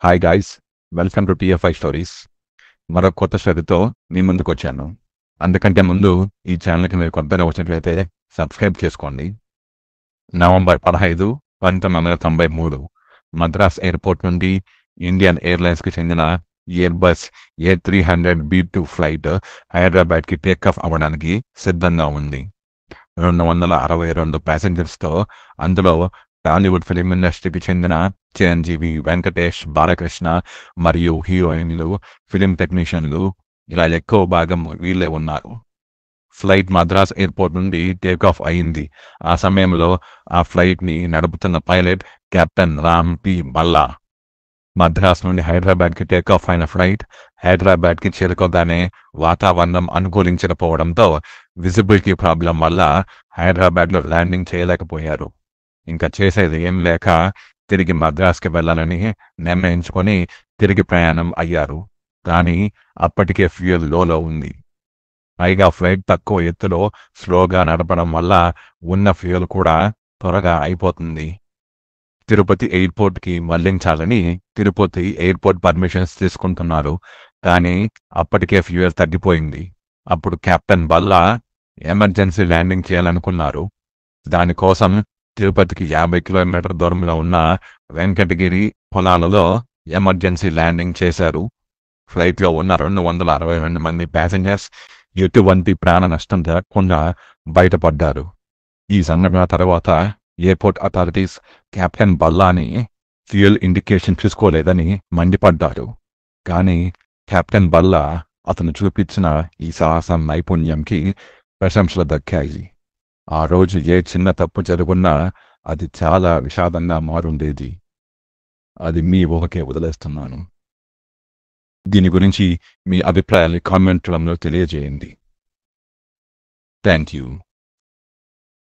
Hi guys, welcome to TFI stories. మరో కొత్త స్టోరీతో మీ ముందుకు వచ్చాను. అందుకంటే ముందు ఈ ఛానల్కి మీరు కొత్తగా వచ్చినట్లయితే సబ్స్క్రైబ్ చేసుకోండి. నవంబర్ 15, 1993 మద్రాస్ ఎయిర్పోర్ట్ నుండి ఇండియన్ ఎయిర్లైన్స్కి చెందిన ఎయిర్బస్ A300B2 ఫ్లైట్ హైదరాబాద్కి టేకాఫ్ అవ్వడానికి సిద్ధంగా ఉంది. 262 ప్యాసింజర్స్తో, అందులో టాలీవుడ్ ఫిలిం ఇండస్ట్రీకి చెందిన చిరంజీవి, వెంకటేష్, బాలకృష్ణ మరియు హీరోయిన్లు, ఫిలిం టెక్నీషియన్లు, ఇలా ఎక్కువ భాగం వీళ్ళే ఉన్నారు. ఫ్లైట్ మద్రాస్ ఎయిర్పోర్ట్ నుండి టేకాఫ్ అయింది. ఆ సమయంలో ఆ ఫ్లైట్ని నడుపుతున్న pilot captain Ram P Balla. Madras నుండి హైదరాబాద్కి టేకాఫ్ అయిన ఫ్లైట్ హైదరాబాద్కి చేరుకోగానే వాతావరణం అనుకూలించకపోవడంతో విజిబిలిటీ ప్రాబ్లం వల్ల హైదరాబాద్లో ల్యాండింగ్ చేయలేకపోయారు. ఇంకా చేసేది ఏం లేక తిరిగి మద్రాస్కి వెళ్ళాలని నిర్ణయించుకొని తిరిగి ప్రయాణం అయ్యారు. కానీ అప్పటికే ఫ్యూయల్ లోలో ఉంది. పైగా ఫ్లైట్ తక్కువ ఎత్తులో స్లోగా నడపడం వల్ల ఉన్న ఫ్యూయల్ కూడా త్వరగా అయిపోతుంది. తిరుపతి ఎయిర్పోర్ట్కి మళ్లించాలని తిరుపతి ఎయిర్పోర్ట్ పర్మిషన్స్ తీసుకుంటున్నారు. కానీ అప్పటికే ఫ్యూయల్ తగ్గిపోయింది. అప్పుడు కెప్టెన్ బల్లా ఎమర్జెన్సీ ల్యాండింగ్ చేయాలనుకున్నారు. దానికోసం తిరుపతికి 50 కిలోమీటర్ దూరంలో ఉన్న వెంకటగిరి పొలాలలో ఎమర్జెన్సీ ల్యాండింగ్ చేశారు. ఫ్లైట్లో ఉన్న 262 మంది ప్యాసింజర్స్ ఎటువంటి ప్రాణ నష్టం జరగకుండా బయటపడ్డారు. ఈ సంఘటన తర్వాత ఎయిర్పోర్ట్ అథారిటీస్ కెప్టెన్ బల్లాని ఫ్యూయల్ ఇండికేషన్ చూసుకోలేదని మండిపడ్డారు. కానీ కెప్టెన్ బల్లా అతను చూపించిన ఈ సాహసం, నైపుణ్యంకి ప్రశంసలు దక్కాయి. ఆ రోజు ఏ చిన్న తప్పు జరుగున్నా అది చాలా విషాదంగా మారుండేది. అది మీ ఊహకే వదిలేస్తున్నాను. దీని గురించి మీ అభిప్రాయాన్ని కామెంట్లలో తెలియజేయండి. Thank you.